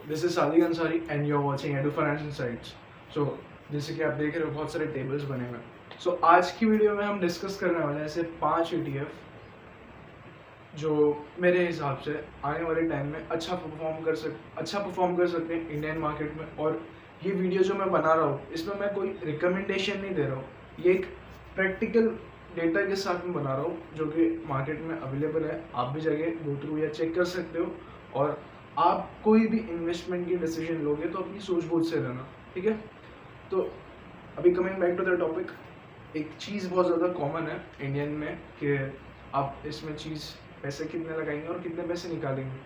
This is Sadiq Ansari and you are watching Edu Finance Insights. So जैसे कि आप देख रहे हो बहुत सारे टेबल्स बने हुए हैं। सो आज की वीडियो में हम डिस्कस करने वाले हैं ऐसे 5 ETF जो मेरे हिसाब से आने वाले टाइम में अच्छा परफॉर्म कर सकते हैं इंडियन मार्केट में। और ये वीडियो जो मैं बना रहा हूँ इसमें मैं कोई रिकमेंडेशन नहीं दे रहा हूँ, ये एक प्रैक्टिकल डेटा के साथ में बना रहा हूँ जो कि मार्केट में अवेलेबल है। आप भी जाके गो थ्रू या चेक कर सकते हो। और आप कोई भी इन्वेस्टमेंट की डिसीजन लोगे तो अपनी सूझबूझ से लेना, ठीक है। तो अभी coming back to the topic, एक चीज़ बहुत ज़्यादा कॉमन है इंडियन में कि आप इसमें चीज़ पैसे कितने लगाएंगे और कितने पैसे निकालेंगे।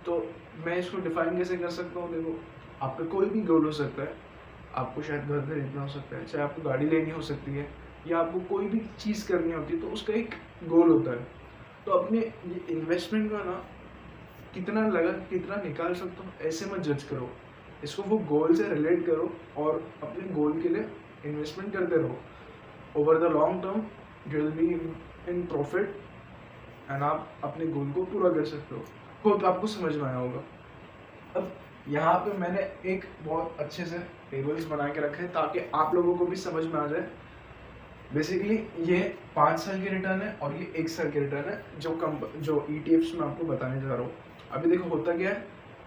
तो मैं इसको डिफाइन कैसे कर सकता हूँ? देखो, आपका कोई भी गोल हो सकता है। आपको शायद घर खरीदना हो सकता है, चाहे आपको गाड़ी लेनी हो सकती है, या आपको कोई भी चीज़ करनी होती है तो उसका एक गोल होता है। तो अपने ये इन्वेस्टमेंट का ना कितना लगा कितना निकाल सकता हूँ ऐसे मत जज करो, इसको वो गोल से रिलेट करो और अपने गोल के लिए इन्वेस्टमेंट करते रहो। Over the long term you will be in profit and आप अपने गोल को पूरा कर सकते हो। होप आपको समझ में आया होगा। अब यहाँ पे मैंने एक बहुत अच्छे से टेबल्स बना के रखे हैं ताकि आप लोगों को भी समझ में आ जाए। बेसिकली ये 5 साल की रिटर्न है और ये 1 साल की रिटर्न है जो ETFs में आपको बताने जा रहा हूँ। अभी देखो होता क्या है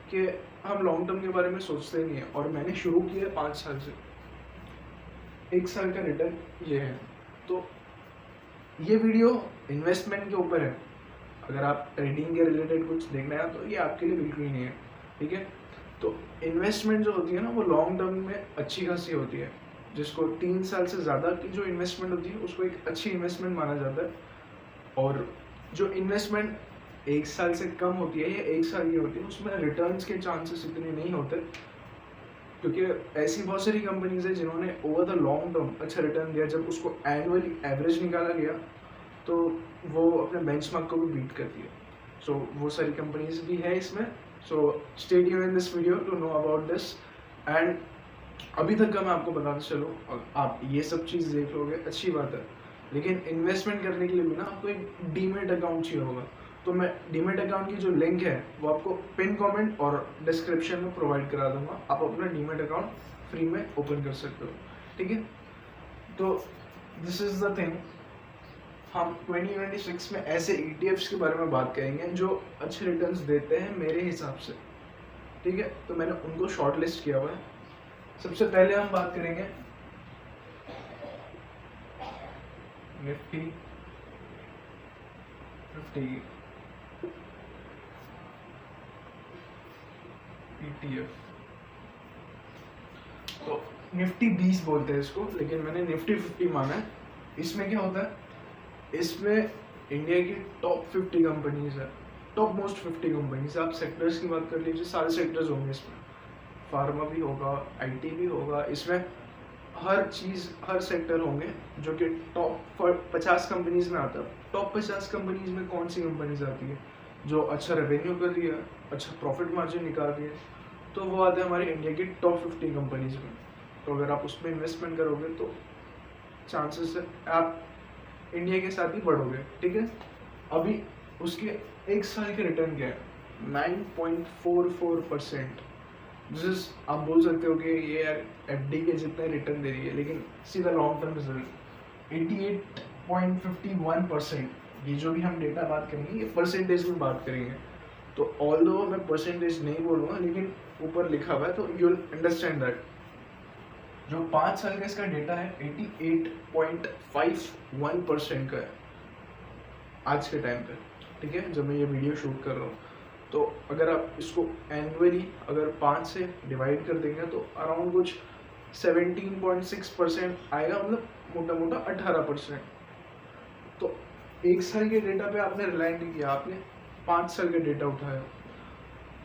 कि हम लॉन्ग टर्म के बारे में सोचते ही नहीं है, और मैंने शुरू किया है 5 साल से। 1 साल का रिटर्न ये है। तो ये वीडियो इन्वेस्टमेंट के ऊपर है। अगर आप ट्रेडिंग के रिलेटेड कुछ देखना है तो ये आपके लिए बिल्कुल ही नहीं है, ठीक है। तो इन्वेस्टमेंट जो होती है ना वो लॉन्ग टर्म में अच्छी खासी होती है। जिसको 3 साल से ज़्यादा की जो इन्वेस्टमेंट होती है उसको एक अच्छी इन्वेस्टमेंट माना जाता है। और जो इन्वेस्टमेंट 1 साल से कम होती है या 1 साल की होती है उसमें रिटर्न्स के चांसेस इतने नहीं होते, क्योंकि ऐसी बहुत सारी कंपनीज है जिन्होंने ओवर द लॉन्ग टर्म अच्छा रिटर्न दिया। जब उसको एनुअली एवरेज निकाला गया तो वो अपने बेंचमार्क को भी बीट करती है। सो वो सारी कंपनीज भी है इसमें। So stay tuned in this video to know about this. And अभी तक का मैं आपको बताता चलो, और आप ये सब चीज़ देख लोगे अच्छी बात है, लेकिन इन्वेस्टमेंट करने के लिए भी ना आपको एक डीमेट अकाउंट चाहिए होगा। तो मैं डीमेट अकाउंट की जो लिंक है वो आपको पिन कमेंट और डिस्क्रिप्शन में प्रोवाइड करा दूंगा। आप अपना डीमेट अकाउंट फ्री में ओपन कर सकते हो, ठीक है। तो दिस इज द थिंग, हम 2026 में ऐसे ETFs के बारे में बात करेंगे जो अच्छे रिटर्न्स देते हैं मेरे हिसाब से, ठीक है। तो मैंने उनको शॉर्ट लिस्ट किया हुआ है। सबसे पहले हम बात करेंगे निफ्टी 50 ETF। तो निफ्टी 20 बोलते हैं इसको, लेकिन मैंने निफ्टी 50 माना है। इसमें क्या होता है, इसमें इंडिया की टॉप 50 कंपनीज है, टॉप मोस्ट 50 कंपनीज। आप सेक्टर्स की बात कर लीजिए, सारे सेक्टर्स होंगे इसमें। फार्मा भी होगा, IT भी होगा, इसमें हर चीज़ हर सेक्टर होंगे जो कि टॉप 50 कंपनीज में आता है। टॉप 50 कंपनीज में कौन सी कंपनीज आती है जो अच्छा रेवेन्यू कर रही है, अच्छा प्रॉफिट मार्जिन निकाल रही है? तो वो आते हैं हमारे इंडिया की टॉप 50 कंपनीज में। तो अगर आप उसमें इन्वेस्टमेंट करोगे तो चांसेस है आप इंडिया के साथ ही बढ़ोगे, ठीक है। अभी उसके 1 साल के रिटर्न क्या है? 9.44%। जिस आप बोल सकते हो कि ये यार FD के जितने रिटर्न दे रही है, लेकिन सीधा लॉन्ग टर्म रिजल्ट 88.51%। ये जो भी हम डेटा बात करेंगे ये परसेंटेज में बात करेंगे। तो ऑल्दो मैं परसेंटेज नहीं बोलूँगा, लेकिन ऊपर लिखा हुआ है तो यू विल अंडरस्टैंड दैट। जो 5 साल का इसका डेटा है 88.51% का है आज के टाइम पे, ठीक है, जब मैं ये वीडियो शूट कर रहा हूँ। तो अगर आप इसको एनुअली अगर 5 से डिवाइड कर देंगे तो अराउंड कुछ 17.6% आएगा, मतलब मोटा मोटा 18%। तो 1 साल के डेटा पे आपने रिलाई नहीं किया, आपने 5 साल का डेटा उठाया।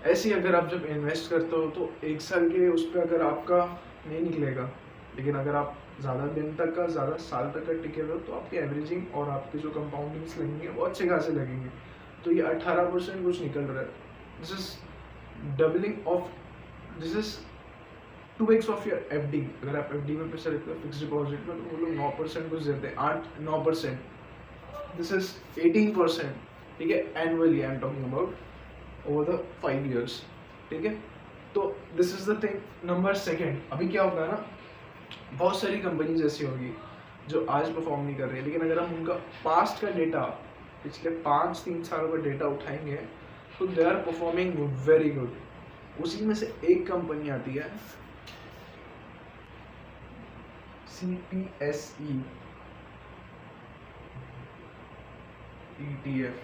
ऐसे ही अगर आप जब इन्वेस्ट करते हो तो 1 साल के उस पर अगर आपका नहीं निकलेगा, लेकिन अगर आप ज़्यादा दिन तक का, ज़्यादा साल तक का टिके हुए तो आपकी एवरेजिंग और आपके जो कंपाउंडिंग्स लगेंगे वो अच्छे खासे लगेंगे। तो ये 18% कुछ निकल रहा है। This is doubling of, this is 2x of your FD। अगर आप FD में पैसा रखते हो फिक्स डिपॉजिट में तो वो लोग 9% कुछ देते हैं, 8-9%। दिस इज 18%, ठीक है, annually I am talking about over the 5 years, ठीक है। तो this is the thing. Number second, अभी क्या होता है ना, बहुत सारी कंपनीज ऐसी होगी जो आज परफॉर्म नहीं कर रही है, लेकिन अगर हम उनका पास्ट का डेटा, पिछले 5-3 सालों का डेटा उठाएंगे तो they are performing very good. उसी में से एक कंपनी आती है CPSE ETF।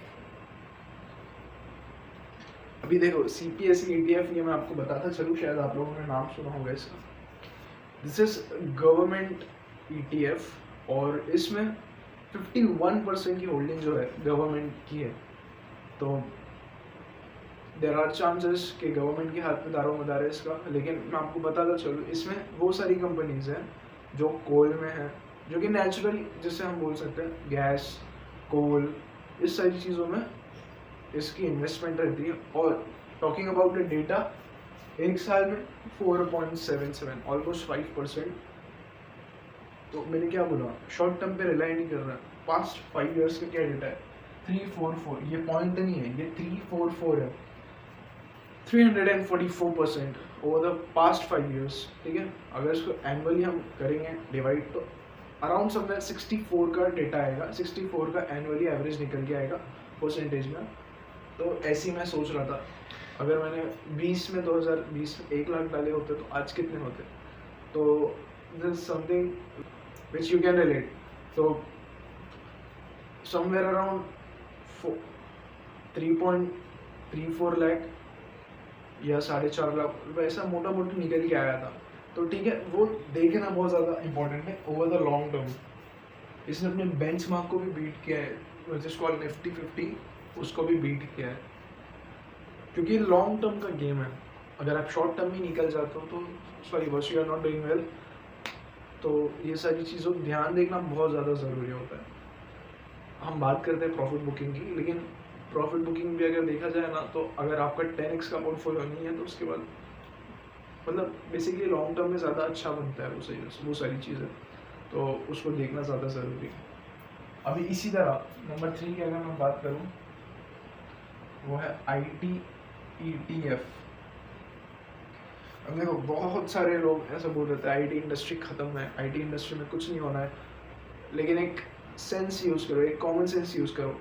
अभी देखो CPSE ETF, ये मैं आपको बताता चलूँ, शायद आप लोगों ने नाम सुना होगा इसका। दिस इज गवर्नमेंट ETF और इसमें 51% की होल्डिंग जो है गवर्नमेंट की है। तो देर आर चांसेस कि गवर्नमेंट के हाथ में दारोमदार है इसका, लेकिन मैं आपको बताता चलूँ, इसमें वो सारी कंपनीज हैं जो कोल में हैं, जो कि नेचुरल, जिसे हम बोल सकते हैं गैस, कोल, इस सारी चीज़ों में इसकी इन्वेस्टमेंट रहती है। और टॉकिंग अबाउट द डेटा, एक साल में 4.77 ऑलमोस्ट 5%। तो मैंने क्या बोला, शॉर्ट टर्म पे रिलाई नहीं कर रहा। पास्ट 5 इयर्स का क्या डेटा है, 344, ये पॉइंट नहीं है, ये 344 है, 344% ओवर द पास्ट 5 इयर्स। ठीक है, अगर इसको एनुअली हम करेंगे डिवाइड तो अराउंड समवेयर 64 का डेटा आएगा, 64 का एनुअली एवरेज निकल के आएगा परसेंटेज में। तो ऐसे ही मैं सोच रहा था, अगर मैंने 2020 में 1 लाख डाले होते तो आज कितने होते। तो this is something which you can relate. तो समवेयर अराउंड 3.34 लाख या 4.5 लाख वैसा मोटा मोटा निकल के आया था। तो ठीक है, वो देखना बहुत ज़्यादा इंपॉर्टेंट है ओवर द लॉन्ग टर्म। इसने अपने बेंचमार्क को भी बीट किया है, विच इज कॉल्ड निफ्टी 50, उसको भी बीट किया है, क्योंकि लॉन्ग टर्म का गेम है। अगर आप शॉर्ट टर्म ही निकल जाते हो तो सॉरी बस, you are not doing well. तो ये सारी चीज़ों को ध्यान देखना बहुत ज़्यादा ज़रूरी होता है। हम बात करते हैं प्रॉफिट बुकिंग की, लेकिन प्रॉफिट बुकिंग भी अगर देखा जाए ना, तो अगर आपका 10x का पोर्टफोलियो नहीं है तो उसके बाद मतलब बेसिकली लॉन्ग टर्म में ज़्यादा अच्छा बनता है वो सारी चीज़ें, तो उसको देखना ज़्यादा ज़रूरी है। अभी इसी तरह नंबर 3 की अगर मैं बात करूँ, वो है IT ETF। अब देखो बहुत सारे लोग ऐसा बोल रहे थे IT इंडस्ट्री ख़त्म है, IT इंडस्ट्री में कुछ नहीं होना है, लेकिन एक सेंस यूज़ करो, एक कॉमन सेंस यूज़ करो।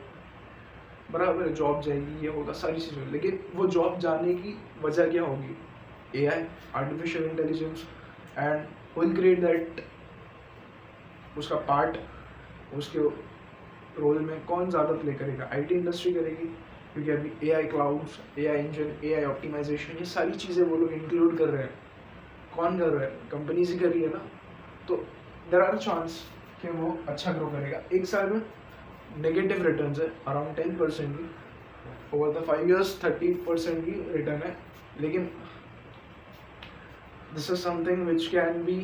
बराबर है, जॉब जाएगी, ये होगा, सारी चीज़ें, लेकिन वो जॉब जाने की वजह क्या होगी, AI, artificial intelligence, and will create that, उसका पार्ट, उसके रोल में कौन ज़्यादा प्ले करेगा, IT इंडस्ट्री करेगी, क्योंकि अभी AI clouds, AI engine, AI optimisation, ये सारी चीज़ें वो लोग इंक्लूड कर रहे हैं। कौन कर रहा है, कंपनीज ही कर रही है ना। तो देयर आर चांस कि वो अच्छा ग्रो करेगा। एक साल में नेगेटिव रिटर्न्स है अराउंड 10% की, ओवर द 5 इयर्स 30% की रिटर्न है, लेकिन this is something which can be,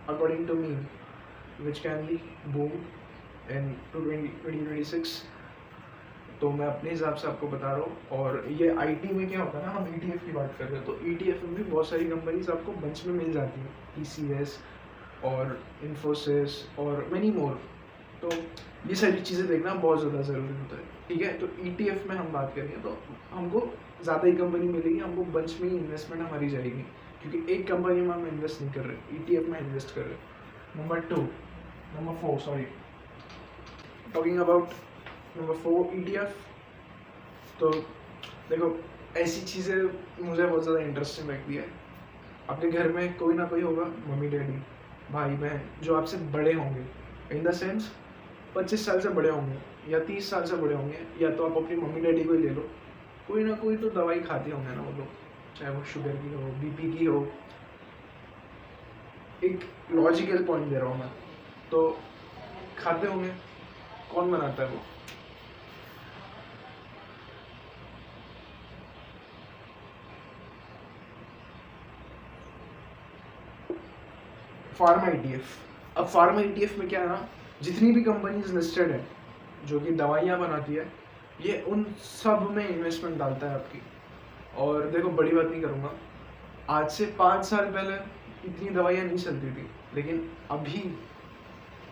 according to me, which can be boom in 2026। तो मैं अपने हिसाब से आपको बता रहा हूँ। और ये IT में क्या होता है ना, हम ETF की बात कर रहे हैं, तो ETF में भी बहुत सारी कंपनीज आपको बंच में मिल जाती हैं, TCS और इन्फोसिस और मैनी मोर। तो ये सारी चीज़ें देखना बहुत ज़्यादा ज़रूरी होता है। ठीक है, तो ETF में हम बात करेंगे तो हमको ज़्यादा ही कंपनी मिलेगी, हमको बंच में ही इन्वेस्टमेंट हमारी जाएगी, क्योंकि एक कंपनी में हम इन्वेस्ट नहीं कर रहे, ETF में इन्वेस्ट कर रहे। Number 4 sorry, talking about number 4 ETF। तो देखो ऐसी चीज़ें मुझे बहुत ज़्यादा इंटरेस्टिंग लगती है। आपके घर में कोई ना कोई होगा, मम्मी डैडी, भाई बहन, जो आपसे बड़े होंगे, इन द सेंस 25 साल से बड़े होंगे या 30 साल से बड़े होंगे, या तो आप अपनी मम्मी डैडी को ही ले लो, कोई ना कोई तो दवाई खाते होंगे ना वो लोग, चाहे वो शुगर की हो, BP की हो। एक लॉजिकल पॉइंट दे रहा हूँ मैं, तो खाते होंगे, कौन बनाता है वो, फार्मा ETF। अब फार्मा ETF में क्या है ना, जितनी भी कंपनीज लिस्टेड है जो कि दवाइयाँ बनाती है, ये उन सब में इन्वेस्टमेंट डालता है आपकी। और देखो बड़ी बात नहीं करूँगा, आज से 5 साल पहले इतनी दवाइयाँ नहीं चलती थी, लेकिन अभी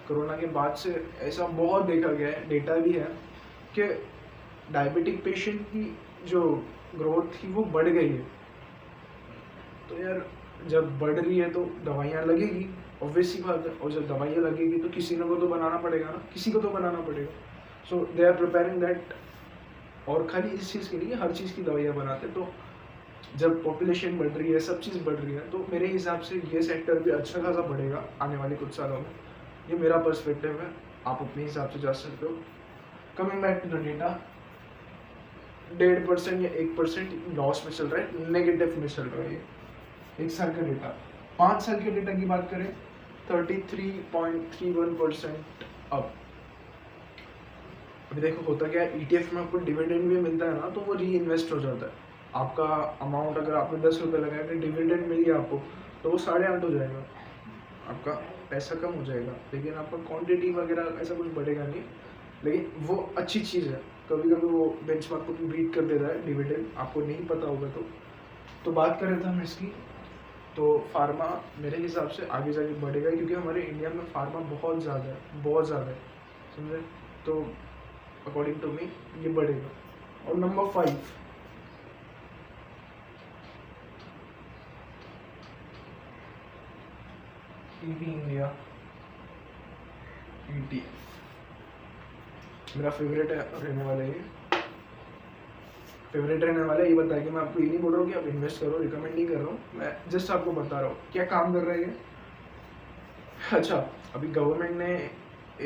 कोरोना के बाद से ऐसा बहुत देखा गया है, डेटा भी है कि डायबिटिक पेशेंट की जो ग्रोथ थी वो बढ़ गई है। तो यार जब बढ़ रही है तो दवाइयाँ लगेगी, ऑब्वियस सी बात है, और जब दवाइयाँ लगेगी तो किसी को तो बनाना पड़ेगा ना, किसी को तो बनाना पड़ेगा। सो दे आर प्रिपेयरिंग दैट, और खाली इस चीज़ के लिए हर चीज़ की दवाइयाँ बनाते। तो जब पॉपुलेशन बढ़ रही है, सब चीज़ बढ़ रही है, तो मेरे हिसाब से ये सेक्टर भी अच्छा खासा बढ़ेगा आने वाले कुछ सालों में। ये मेरा पर्सपेक्टिव है, आप अपने हिसाब से जा सकते हो। Coming back to the data, 1.5% या 1% लॉस में चल रहा है, नेगेटिव में चल रहा है ये एक साल का डेटा। 5 साल के डेटा की बात करें, 33.31% अप। अभी देखो होता क्या है, ETF में आपको डिविडेंड भी मिलता है ना, तो वो री इन्वेस्ट हो जाता है। आपका अमाउंट अगर आपने 10 रुपये लगाया, फिर डिविडेंड मिल गया आपको, तो वो 8.5 हो जाएगा, आपका पैसा कम हो जाएगा, लेकिन आपका क्वांटिटी वगैरह ऐसा कुछ बढ़ेगा नहीं। लेकिन वो अच्छी चीज़ है, कभी कभी वो बेंचमार्क को बीट कर देता है डिविडेंड, आपको नहीं पता होगा तो बात कर रहे थे हम इसकी। तो फार्मा मेरे हिसाब से आगे जाके बढ़ेगा, क्योंकि हमारे इंडिया में फार्मा बहुत ज़्यादा है, समझे? तो अकॉर्डिंग टू मी ये बढ़ेगा। और नंबर 5, EV इंडिया ETF मेरा फेवरेट रहने वाला है, ये बताया कि मैं आपको ये नहीं बोल रहा हूँ कि आप इन्वेस्ट करो, रिकमेंड नहीं कर रहा हूँ, मैं जस्ट आपको बता रहा हूँ क्या काम कर रहा है ये। अच्छा, अभी गवर्नमेंट ने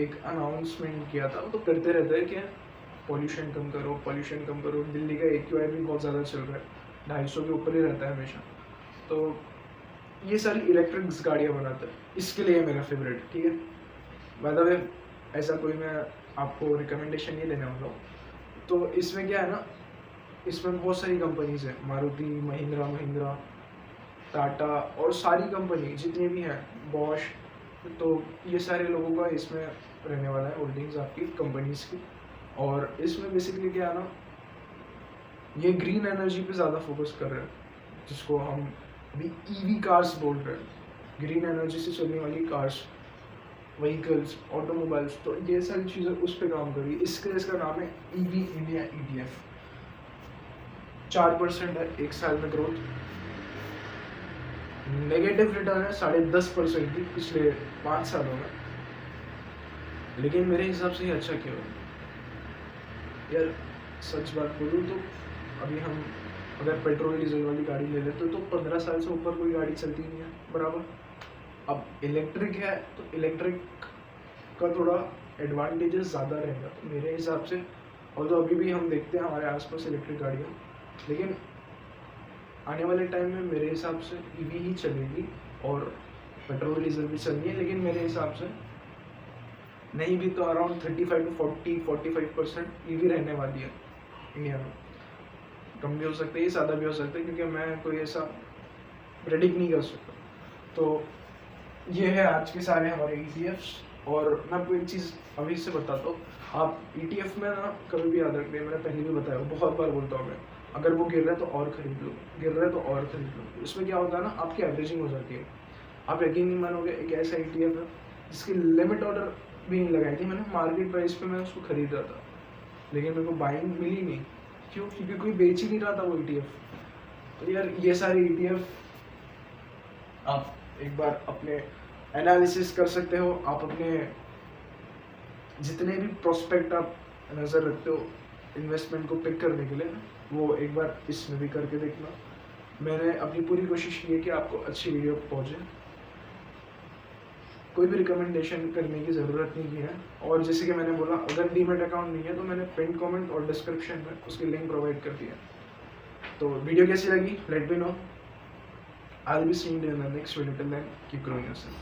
एक अनाउंसमेंट किया था, तो करते रहता है क्या, पॉल्यूशन कम करो। दिल्ली का AQI भी बहुत ज़्यादा चल रहा है, 250 के ऊपर ही रहता है हमेशा। तो ये सारी इलेक्ट्रिक गाड़ियाँ बनाता है, इसके लिए मेरा फेवरेट, ठीक है। बाय द वे, ऐसा कोई मैं आपको रिकमेंडेशन नहीं देने वाला हूँ। तो इसमें क्या है ना, इसमें बहुत सारी कंपनीज हैं, मारुति, महिंद्रा, टाटा, और सारी कंपनी जितनी भी हैं, बॉश, तो ये सारे लोगों का इसमें रहने वाला है होल्डिंग्स आपकी कंपनीज की। और इसमें बेसिकली क्या है ना, ये ग्रीन एनर्जी पे ज़्यादा फोकस कर रहे हैं, जिसको हम अभी EV कार्स बोल रहे हैं, ग्रीन एनर्जी से चलने वाली कार्स, व्हीकल्स, ऑटोमोबाइल्स। तो ये सारी चीज़ें उस पर काम कर रही है, इसका नाम है EV इंडिया ETF। 4% है एक साल में ग्रोथ, नेगेटिव रिटर्न है 10.5% की पिछले 5 सालों में, लेकिन मेरे हिसाब से ये अच्छा क्यों है यार। सच बात बोलूँ तो अभी हम अगर पेट्रोल डीजल वाली गाड़ी ले लेते तो 15 साल से ऊपर कोई गाड़ी चलती नहीं है बराबर। अब इलेक्ट्रिक है तो इलेक्ट्रिक का थोड़ा एडवांटेजेस ज़्यादा रहेगा, तो मेरे हिसाब से। और तो अभी भी हम देखते हैं हमारे आसपास इलेक्ट्रिक गाड़ियाँ, लेकिन आने वाले टाइम में मेरे हिसाब से EV ही चलेगी, और पेट्रोल डीजल भी चलनी है, लेकिन मेरे हिसाब से नहीं भी तो अराउंड 35 to 45% EV रहने वाली है इंडिया में। कम भी हो सकता है, ज़्यादा भी हो सकता है, क्योंकि मैं कोई ऐसा प्रेडिक्ट नहीं कर सकता। तो ये है आज के सारे हमारे ETFs। और मैं आपको एक चीज़ अभी से बताता हूँ, आप ETF में ना कभी भी याद रखिए, मैंने पहले भी बताया, बहुत बार बोलता हूँ मैं, अगर वो गिर रहा है तो और खरीद लो, गिर रहा है तो और खरीद लो। इसमें क्या होता है ना, आपकी एवरेजिंग हो जाती है। आप यकीन नहीं मानोगे, एक ऐसा ETF है जिसकी लिमिट ऑर्डर भी नहीं लगाई थी मैंने, मार्केट प्राइस पे मैं उसको खरीद रहा था, लेकिन मेरे को बाइंग मिली नहीं। क्यों? क्योंकि कोई बेच ही नहीं रहा था वो ETF। तो यार ये सारे ETF आप एक बार अपने एनालिसिस कर सकते हो, आप अपने जितने भी प्रोस्पेक्ट आप नज़र रखते हो इन्वेस्टमेंट को पिक करने के लिए, वो एक बार इसमें भी करके देखना। मैंने अपनी पूरी कोशिश की है कि आपको अच्छी वीडियो पहुँचे, कोई भी रिकमेंडेशन करने की ज़रूरत नहीं है। और जैसे कि मैंने बोला, अगर डीमेट अकाउंट नहीं है तो मैंने पिन कमेंट और डिस्क्रिप्शन में उसकी लिंक प्रोवाइड कर दिया। तो वीडियो कैसी लगी, let me know. I will be seeing you in the next video. Till then keep growing yourself.